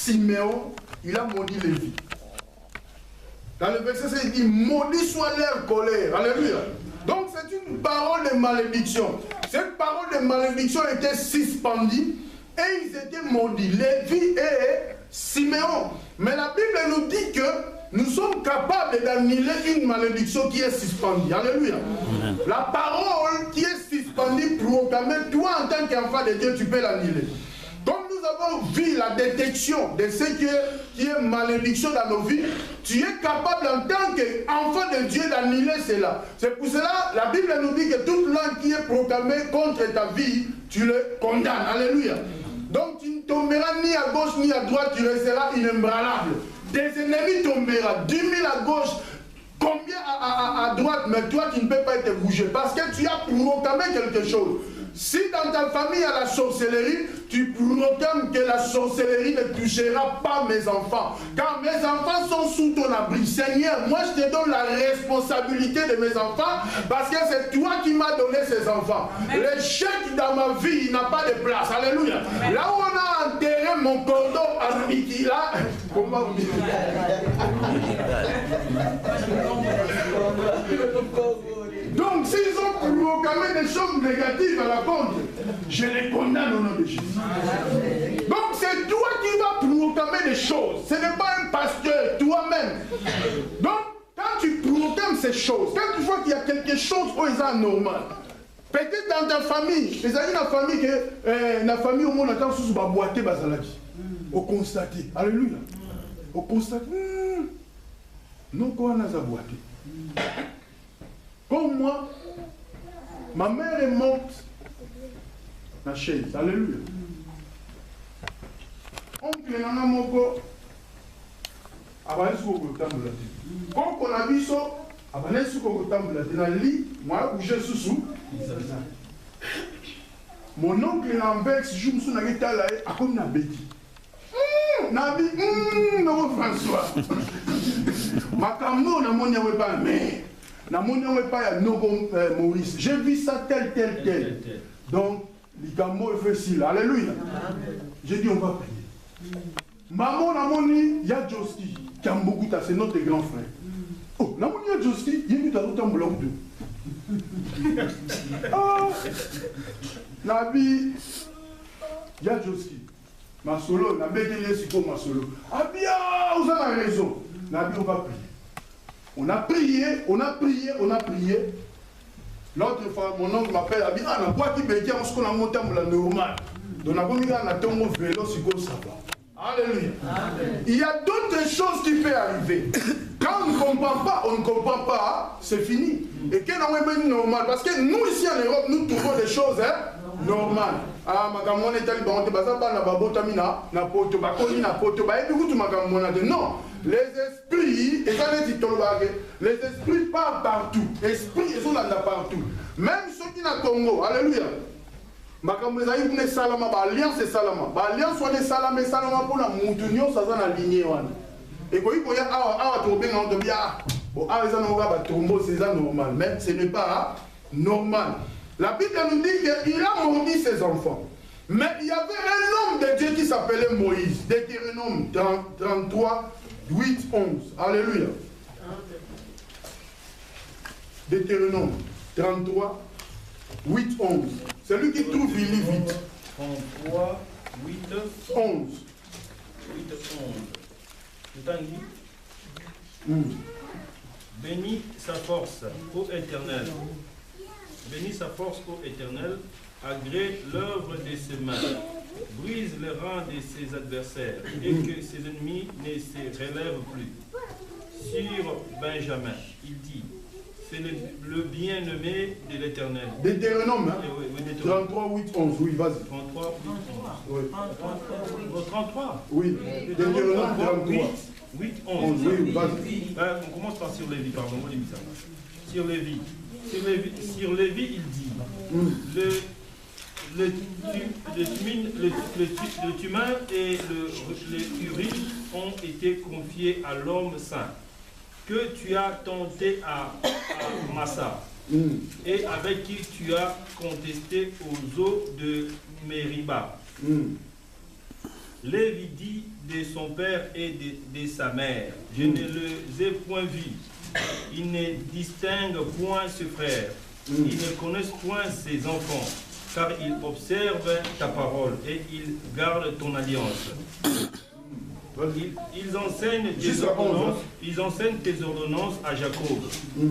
Siméon, il a maudit Lévi. Dans le verset 7, il dit, maudit soit leur colère. Alléluia. Donc c'est une parole de malédiction. Cette parole de malédiction était suspendue et ils étaient maudits, Lévi et Siméon. Mais la Bible nous dit que nous sommes capables d'annuler une malédiction qui est suspendue. Alléluia. Amen. La parole qui est suspendue, proclamée, toi en tant qu'enfant de Dieu, tu peux l'annuler. Comme nous avons vu la détection de ce qui est malédiction dans nos vies, tu es capable en tant qu'enfant de Dieu d'annuler cela. C'est pour cela la Bible nous dit que toute langue qui est proclamée contre ta vie, tu le condamnes. Alléluia. Donc tu ne tomberas ni à gauche ni à droite, tu resteras inébranlable. Des ennemis tomberont, 10 000 à gauche, combien à droite, mais toi tu ne peux pas être bougé parce que tu as proclamé quelque chose. Si dans ta famille il y a la sorcellerie, tu proclames que la sorcellerie ne touchera pas mes enfants. Car mes enfants sont sous ton abri. Seigneur, moi je te donne la responsabilité de mes enfants parce que c'est toi qui m'as donné ces enfants. L'échec dans ma vie n'a pas de place. Alléluia. Là où on a enterré mon cordon à Mikila, comment vous dites? Donc s'ils ont proclamé des choses négatives à la contre, je les condamne au nom de Jésus. Donc c'est toi qui vas proclamer des choses. Ce n'est pas un pasteur, toi-même. Donc quand tu proclames ces choses, quand tu vois qu'il y a quelque chose où ils sont normal, peut-être dans ta famille, les amis de la famille, la famille au monde attend sous ma boîte basalaki. Au constater. Alléluia. Au constater. Non, quoi on a sa boîte. Comme moi, ma mère est morte dans la chaise. Alléluia. Oncle Nana Moko, Abanesu Kotamblati. Quand on a vu ça, Abanesu Kotamblati, dans le lit, moi, où j'ai sous. Mon oncle Lambex, je me suis dit, à quoi on a béti. Nabi, non, François. Ma cameau n'a mon yawé pas, mais. N'a mon yawé pas, non, Maurice. J'ai vu ça tel. Donc, les cameaux est facile. Alléluia. J'ai dit, on va prier. Maman, n'a mon Yadjoski, qui aime beaucoup, c'est notre grand frère. Oh, n'a mon Yadjoski, il y a eu un bloc de. Ah, Nabi, Yadjoski. Ma solo, n'a pas été ma solo. Ah bien, vous avez raison. Nabi, on va prier. On a prié. L'autre fois, mon oncle m'appelle, il dit, ah, on a boîte qui béquille, on se connaît monté à la normale. Donc, on a tombe vélo, c'est quoi ça va. Alléluia. Il y a d'autres choses qui peuvent arriver. Quand on ne comprend pas, c'est fini. Et quand on est normal, parce que nous ici en Europe, nous trouvons des choses normales. Ah, magamone est allé dans le bazar, na babotamina, na poto, bakoni, na poto, et puis tout magamone. Non, les esprits, les esprits partent partout. Esprits, ils sont là partout. Même ceux qui n'ont Congo, alléluia. Magamone, ils ont salama, alliance et salama. Alliance, on est salama et salama pour la moutonio, ça va la lignée. Et quand il y a un tombé, on te dit, ah, c'est normal. Mais ce n'est pas normal. La Bible nous dit qu'il a maudit ses enfants. Mais il y avait un homme de Dieu qui s'appelait Moïse. Deutéronome 33, 8, 11. Alléluia. Deutéronome 33, 8, 11. C'est lui qui trouve, il lit vite. 33, 8, 11. 8, 11. Bénis sa force, ô Éternel. Bénis sa force, ô Éternel, agrée l'œuvre de ses mains, brise les rangs de ses adversaires, et que ses ennemis ne se relèvent plus. Sur Benjamin, il dit, c'est le bien-aimé de l'Éternel. Deutéronome, hein? Oui, 33, 8, 11, oui, vas-y. 33, 8, 11. Oui. 33. Oui, Deutéronome 33. 8, 11. Oui, vas-y. On commence par sur Lévi, pardon, moi j'ai mis ça. Sur Lévi, il dit, le tumin et le urim ont été confiés à l'homme saint, que tu as tenté à Massa, et avec qui tu as contesté aux eaux de Mériba. Lévi dit de son père et de sa mère, je ne les ai point vus. Ils ne distinguent point ses frères. Ils ne connaissent point ses enfants, car ils observent ta parole et ils gardent ton alliance. Ils enseignent tes ordonnances à Jacob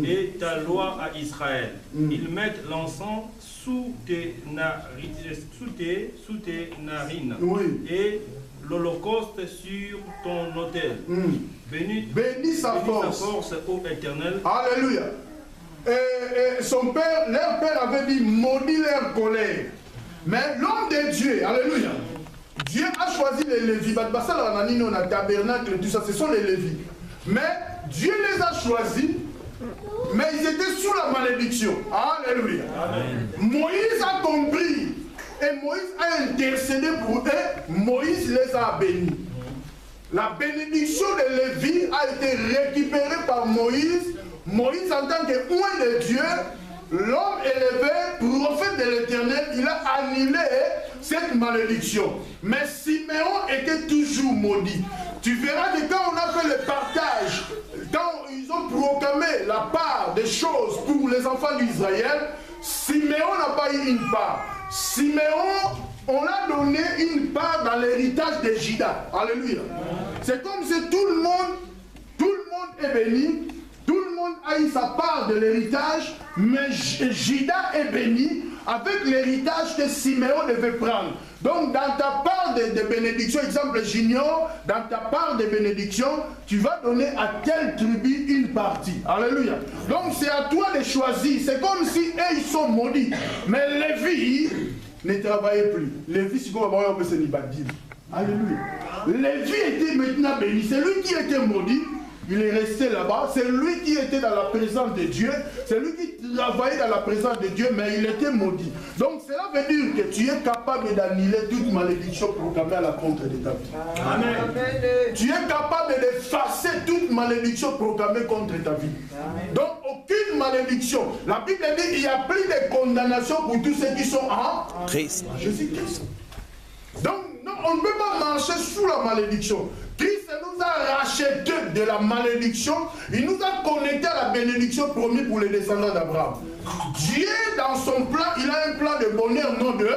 et ta loi à Israël. Ils mettent l'encens sous tes narines et l'holocauste sur ton autel. Bénis sa force, ô Éternel. Alléluia. Et son père, leur père avait dit maudit leur colère. Mais l'homme de Dieu, alléluia, Dieu a choisi les Lévites. On a tabernacle, tout ça, ce sont les Lévites. Mais Dieu les a choisis, mais ils étaient sous la malédiction. Alléluia. Amen. Moïse a compris et Moïse a intercédé pour eux. Moïse les a bénis. La bénédiction de Lévi a été récupérée par Moïse. Moïse, en tant que oint de Dieu, l'homme élevé, prophète de l'Éternel, il a annulé cette malédiction. Mais Siméon était toujours maudit. Tu verras que quand on a fait le partage, quand ils ont proclamé la part des choses pour les enfants d'Israël, Siméon n'a pas eu une part. Siméon, on a donné une part dans l'héritage de Juda. Alléluia. C'est comme si tout le monde est béni. Tout le monde a eu sa part de l'héritage, mais Juda est béni avec l'héritage que Siméon devait prendre. Donc dans ta part de bénédiction, exemple Junior, dans ta part de bénédiction, tu vas donner à telle tribu une partie. Alléluia. Donc c'est à toi de choisir. C'est comme si eux ils sont maudits. Mais Lévi ne travaillait plus. Lévi, c'est comme on peut se dire. Alléluia. Lévi était maintenant béni. C'est lui qui était maudit. Il est resté là-bas, c'est lui qui était dans la présence de Dieu, c'est lui qui travaillait dans la présence de Dieu, mais il était maudit. Donc cela veut dire que tu es capable d'annuler toute malédiction proclamée à la contre de ta vie. Amen. Tu es capable d'effacer toute malédiction proclamée contre ta vie. Amen. Donc aucune malédiction. La Bible dit qu'il n'y a plus de condamnation pour tous ceux qui sont en Christ. Jésus-Christ. Donc non, on ne peut pas marcher sous la malédiction. Christ nous a rachetés de la malédiction. Il nous a connectés à la bénédiction promise pour les descendants d'Abraham. Dieu, dans son plan, il a un plan de bonheur, non de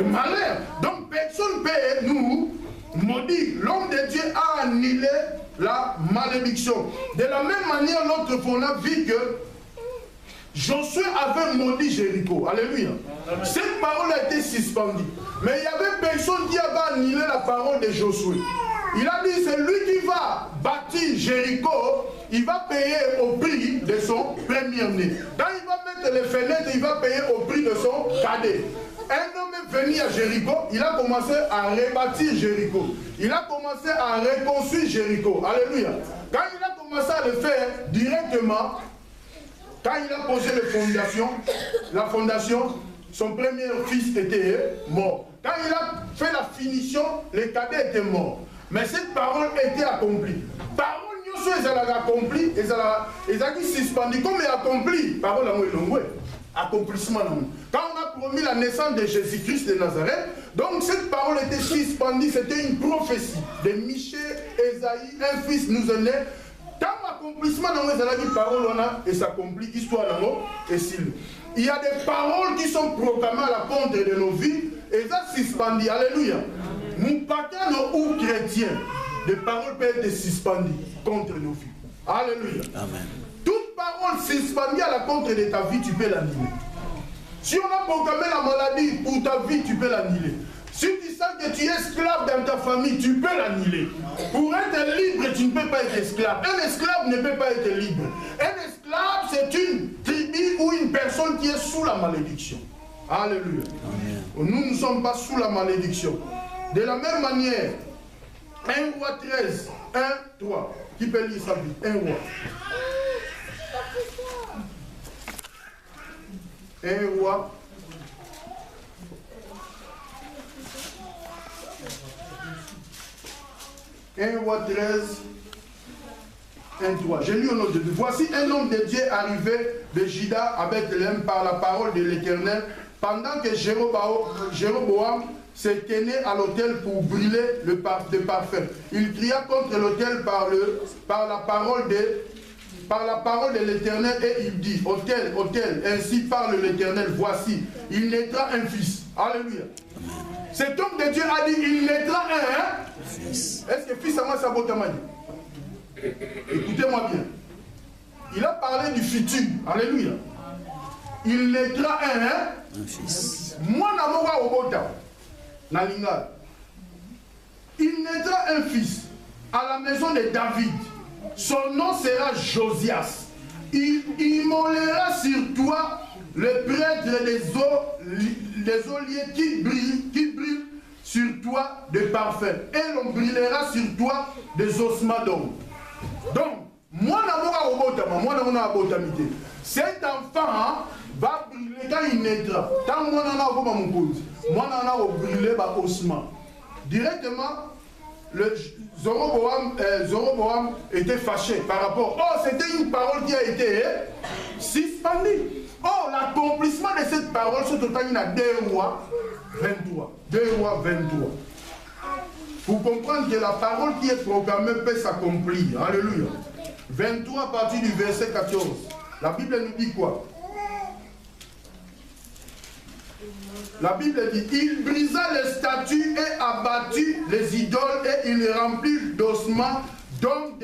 malheur. Donc personne ne peut nous maudire. L'homme de Dieu a annulé la malédiction. De la même manière, l'autre fois, on a vu que Josué avait maudit Jéricho. Alléluia. Amen. Cette parole a été suspendue. Mais il y avait personne qui avait annulé la parole de Josué. Il a dit, c'est lui qui va bâtir Jéricho, il va payer au prix de son premier-né. Quand il va mettre les fenêtres, il va payer au prix de son cadet. Un homme est venu à Jéricho, il a commencé à rebâtir Jéricho. Il a commencé à reconstruire Jéricho. Alléluia. Quand il a commencé à le faire directement, quand il a posé la fondation, son premier fils était mort. Quand il a fait la finition, le cadet était mort. Mais cette parole était accomplie. Parole, nous sommes accomplie, et ça qui suspendue. Comme elle est accomplie, parole est longue. Accomplissement. Quand on a promis la naissance de Jésus-Christ de Nazareth, donc cette parole était suspendue, c'était une prophétie de Michée, Esaïe, un fils nous est né. Quand l'accomplissement dans les paroles, on a et s'accomplit, histoire et s'il. Il y a des paroles qui sont proclamées à la contre de nos vies, et ça suspendu. Alléluia. Nous partons ou chrétiens, des paroles peuvent être suspendues contre nos vies. Alléluia. Amen. Toute parole suspendue à la contre de ta vie, tu peux l'annuler. Si on a proclamé la maladie pour ta vie, tu peux l'annuler. Si tu sens que tu es esclave dans ta famille, tu peux l'annuler. Pour être libre, tu ne peux pas être esclave. Un esclave ne peut pas être libre. Un esclave, c'est une tribu ou une personne qui est sous la malédiction. Alléluia. Amen. Nous ne sommes pas sous la malédiction. De la même manière, 1 roi 13, 1, 3. Qui peut lire ça vite? 1 roi. 1 roi. Un roi 13, 1, 3. J'ai lu au nom de Dieu. Voici un homme de Dieu arrivé de Juda à Bethléem par la parole de l'Éternel, pendant que Jéroboam se tenait à l'autel pour brûler le parfum. Il cria contre l'autel par la parole de l'Éternel et il dit, autel, autel, ainsi parle l'Éternel, voici, il naîtra un fils. Alléluia. Cet homme de Dieu a dit, il naîtra un fils. Est-ce que fils à moi, ça vaut ta manie? Écoutez-moi bien. Il a parlé du futur. Alléluia. Il naîtra un fils. Moi, Namoura Obota, Nalinga. Il naîtra un fils à la maison de David. Son nom sera Josias. Il immolera sur toi le prêtre des oliers qui brillent sur toi de parfum. Et l'on brillera sur toi des ossements d'homme. Donc, moi, cet enfant va briller quand il naîtra. Tant moi, on briller par ossements. Directement, le Zoroboam était fâché par rapport. Oh, c'était une parole qui a été suspendue. Oh, l'accomplissement de cette parole se total à 2 rois 23. 2 rois 23. Pour comprendre que la parole qui est proclamée peut s'accomplir. Alléluia. 23 à partir du verset 14. La Bible nous dit quoi? La Bible dit, il brisa les statues et abattit les idoles et il remplit d'ossements d'hommes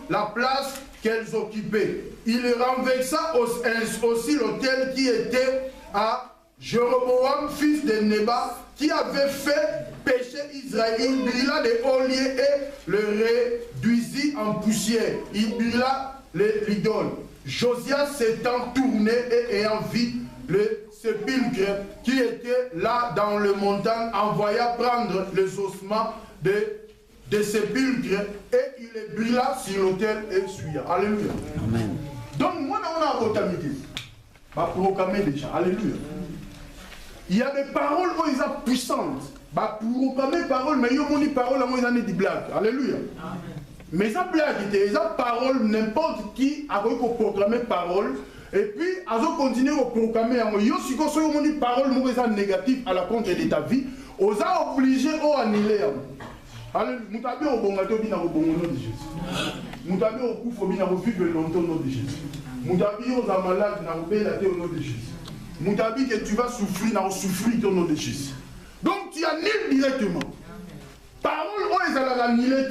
la place qu'elles occupaient. Il renversa aussi l'autel qui était à Jéroboam, fils de Nébat, qui avait fait pécher Israël. Il brûla les oliers et le réduisit en poussière. Il brûla l'idole. Josias s'étant tourné et ayant vu le sépulcre qui était là dans le montagne, envoya prendre les ossements des sépulcres et il les brûla sur l'autel et suya. Alléluia. Amen. Donc, moi, on a apotamité. Va proclamer déjà. Alléluia. Il y a des paroles qui sont puissantes. Va proclamer paroles, mais il y a des paroles qui sont des blagues. Alléluia. Amen. Mais ça blague, c'est parole, n'importe qui a proclamé parole. Et puis, à continuer à proclamer, si vous avez une parole négative à la compte de ta vie, vous êtes obligé d'annuler. Vous avez au nom de Jésus. Vous avez au coup, vous avez vivre longtemps au nom de Jésus. Vous avez malade, vous avez au nom de Jésus. Vous avez que tu vas souffrir, vous souffrir au nom de Jésus. Donc, tu annules directement. Parole, vous avez annulé,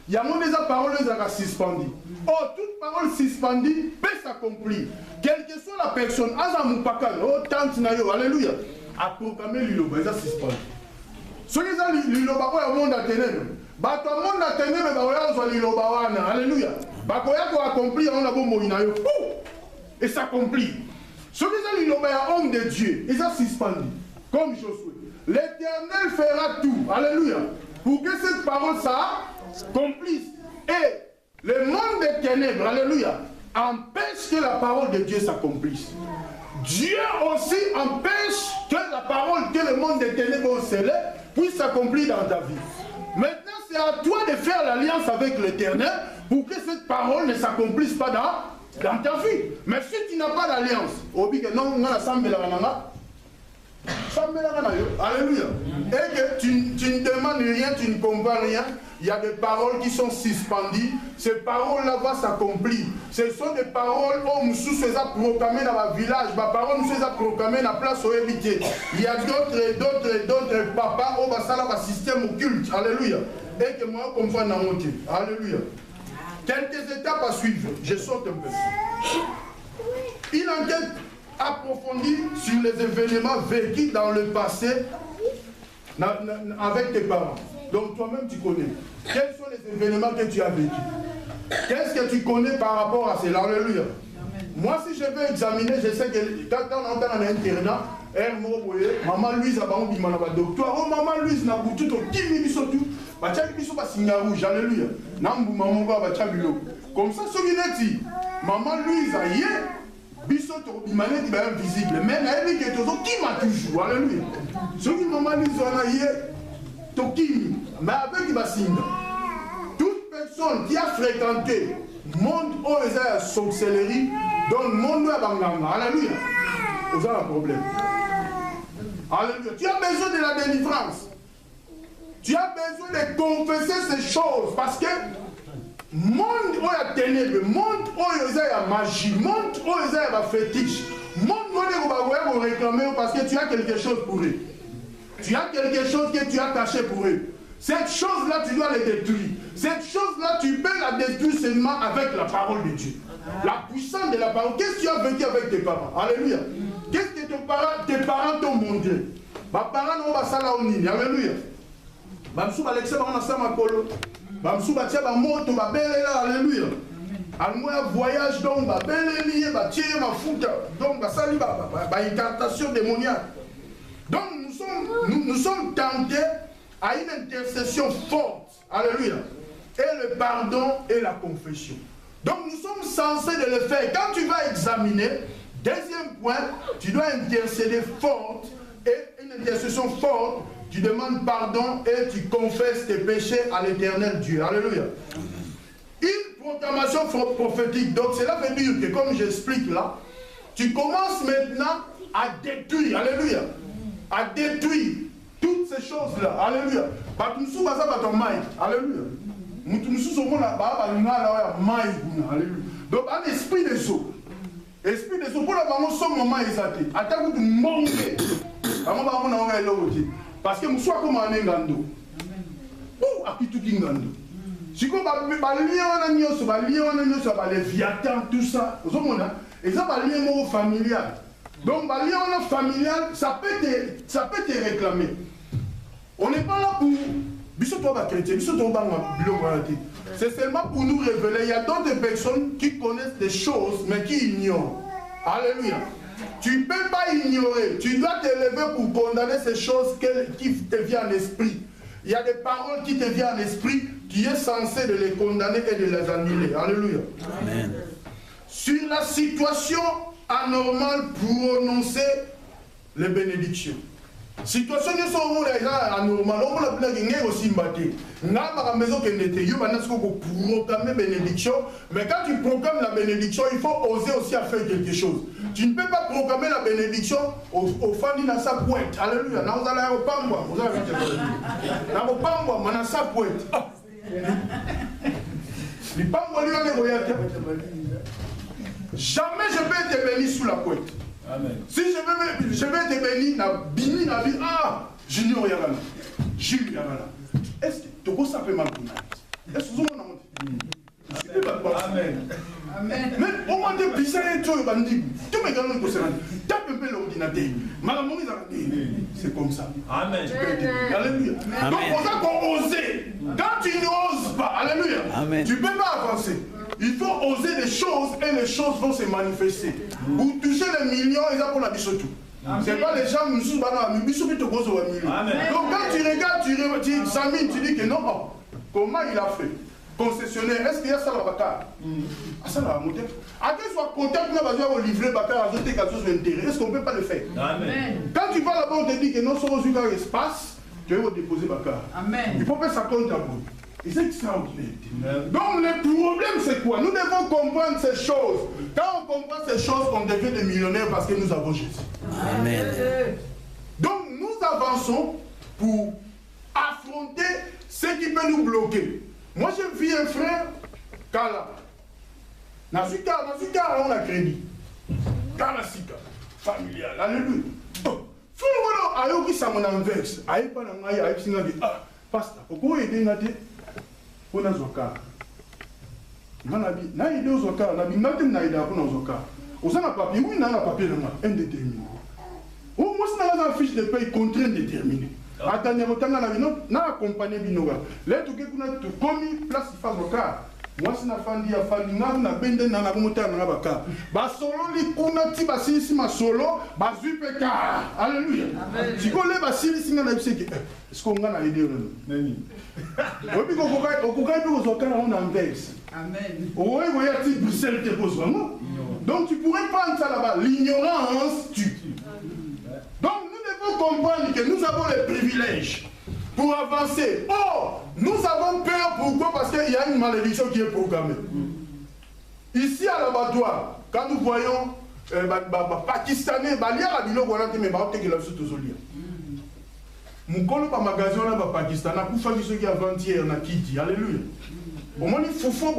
il y a des paroles qui sont suspendues. Oh, toute parole suspendue peut s'accomplir. Quelle que soit la personne, oh, tante nayo, alléluia, a proclamé l'iloba, il a suspendu. Ce qui est l'iloba, c'est le monde à ténèbres. Bah, tout le monde à ténèbres, bah, l'iloba, alléluia. Bah, quand il a accompli, on a bon moïnayo, et s'accomplit. Ce qui est l'iloba, c'est homme de Dieu, il a suspendu. Comme Josué. L'Éternel fera tout, alléluia, pour que cette parole s'accomplisse. Et le monde des ténèbres, alléluia, empêche que la parole de Dieu s'accomplisse. Dieu aussi empêche que la parole que le monde des ténèbres célèbre puisse s'accomplir dans ta vie. Maintenant, c'est à toi de faire l'alliance avec l'Éternel pour que cette parole ne s'accomplisse pas dans ta vie. Mais si tu n'as pas d'alliance, alléluia. Et que tu ne demandes rien, tu ne comprends rien. Il y a des paroles qui sont suspendues. Ces paroles-là vont s'accomplir. Ce sont des paroles où nous sommes proclamées dans le village. Les paroles nous sommes proclamées dans la place où éviter. Il y a d'autres papas où ça a un système occulte. Alléluia. Et que moi, je comprends dans mon Dieu. Alléluia. Quelques étapes à suivre. Je saute un peu. Une enquête approfondie sur les événements vécus dans le passé avec tes parents. Donc toi-même tu connais. Quels sont les événements que tu as vécus? Qu'est-ce que tu connais par rapport à cela? Alléluia. Moi si je veux examiner, je sais que quand on est en internat, maman Louise a dit docteur, oh maman Louise n'a pas tout qui m'a dit tout. Bachaki biso ba singa rouge, alléluia. Nambu maman ba bachabilo. Comme ça ce qui dit, maman Louise a yé biso to bimane di ba invisible, mais na ebi que tozo qui m'a toujours, alléluia. Ce qui maman Louise a yé to qui mais avec qui ba singa. Toute personne qui a fréquenté monde où les a sorcellerie dans le monde de Banganga, alléluia. Vous avez un problème. Alléluia. Tu as besoin de la délivrance. Tu as besoin de confesser ces choses parce que monde où il y a ténèbres, monde où il y a magie, monde où il y a fétiche, monde où il y a réclamer parce que tu as quelque chose pour eux. Tu as quelque chose que tu as caché pour eux. Cette chose-là, tu dois la détruire. Cette chose-là, tu peux la détruire seulement avec la parole de Dieu. La puissance de la parole. Qu'est-ce que tu as vécu avec tes parents? Alléluia. Qu'est-ce que tes parents t'ont montré? Mes parents n'ont pas ça là au Nini. Alléluia. Bamsou Alexia on a ça ma colo. Bamsou batia ba moto ba belle là. Alléluia. Almoya voyage donc ba belle lié ba tirer ma foute donc ba sali ba incantation démoniaque. Donc nous sommes tentés à une intercession forte. Alléluia. Et le pardon et la confession. Donc nous sommes censés de le faire. Quand tu vas examiner, deuxième point, tu dois intercéder forte. Et une intercession forte, tu demandes pardon et tu confesses tes péchés à l'éternel Dieu. Alléluia. Une proclamation prophétique. Donc cela veut dire que, comme j'explique là, tu commences maintenant à détruire. Alléluia. À détruire toutes ces choses-là. Alléluia. Alléluia. Donc un esprit de saut. Esprit de saut. Pour la maman, son moment exalté. Attends que tu montes. Parce que nous sommes comme un engando. Ou à qui tu dis engando. Si vous avez les viatans, tout ça, et ça va lier familial. Donc, le familial, ça peut te réclamer. On n'est pas là pour. C'est seulement pour nous révéler. Il y a d'autres personnes qui connaissent des choses, mais qui ignorent. Alléluia. Tu ne peux pas ignorer. Tu dois te lever pour condamner ces choses qui te viennent à l'esprit. Il y a des paroles qui te viennent à l'esprit. Tu es censé de les condamner et de les annuler. Alléluia. Amen. Sur la situation anormale, prononcer les bénédictions. Situation ne sont pas anormale. On va la aussi battre. N'a maison que n'était yo maintenant pour proclamer bénédiction. Mais quand tu proclames la bénédiction, il faut oser aussi à faire quelque chose. Tu ne peux pas proclamer la bénédiction au fandi dans sa pointe. Alléluia. Nous allons au pangwa. Vous allez dans au pangwa, dans sa pointe. Les pangwa lui ont jamais je vais te bénir sous la pointe. Amen. Si je vais te bénir, na bini na vie, ah, j'ignore Yagana. Jules Yagana. Est-ce que tu peux savoir mal pour nous? Est-ce que vous avez Amen. Amen. Mais au moins de pisser et tout, tu me gagnes pour ça. Tape un peu l'ordinateur. C'est comme ça. Amen. Alléluia. Donc, on a osé. Quand tu n'oses pas, alléluia, tu ne peux pas avancer. Il faut oser des choses et les choses vont se manifester. Pour toucher les millions, ils ont pour la biche tout. Ce n'est pas les gens qui sont dans la biche qui te posent au million. Donc quand tu regardes, tu examines, tu dis que non, comment il a fait? Concessionnaire, est-ce qu'il y a ça là-bas? Ça là, monter. À quel soit contact, on va besoin de livrer Bakar, ajouter quelque chose d'intérêt. Est-ce qu'on ne peut pas le faire? Amen. Quand tu vas là-bas, on te dit que non, sur le espace, tu vas déposer Bakar. Amen. Il faut faire ça compte à vous. Et c'est extraordinaire. Donc le problème c'est quoi? Nous devons comprendre ces choses. Quand on comprend ces choses, on devient des millionnaires parce que nous avons Jésus. Amen. Donc nous avançons pour affronter ce qui peut nous bloquer. Moi j'ai vu un frère, Kala. Nasika, on a crédit. Kala Sika, familial, alléluia. Frère, alors qui ça m'en inverse? Aïe pas dans aïe, aïe, sinon dit, ah, pasteur, pourquoi aider Nate? On a zoka. Na idée aux zoka, na bingate na idée pour nos zoka. Aux en a papier, oui, na papier de moi, indéterminé. Au moins, c'est dans la fiche de paye contraint déterminé. Attendez, vous avez na accompagné binoga. Là, tout que vous avez commis place de faire zoka. Moi, c'est na fandi ya fandi na bende na na monter na baka. Ba solo li kuna ti ba si ma solo, ba zupeka. Alléluia. Si ko le ba si singa na biseki. Est-ce qu'on a idée là? Nani. Obi ko ko ko zoka na on inverse. Amen. Oui, oui, il y a Bruxelles te pose vraiment. Donc tu pourrais prendre ça là-bas, l'ignorance tue. Donc nous devons comprendre que nous avons les privilèges pour avancer. Or, nous avons peur, pourquoi? Parce qu'il y a une malédiction qui est programmée. Ici à l'abattoir, quand nous voyons Pakistanais, il y a la bilo mais il y a mukolo ba magasin na ba Pakistan na kufa kiso ki avant-hier na kiti. Alléluia. Au moins il faut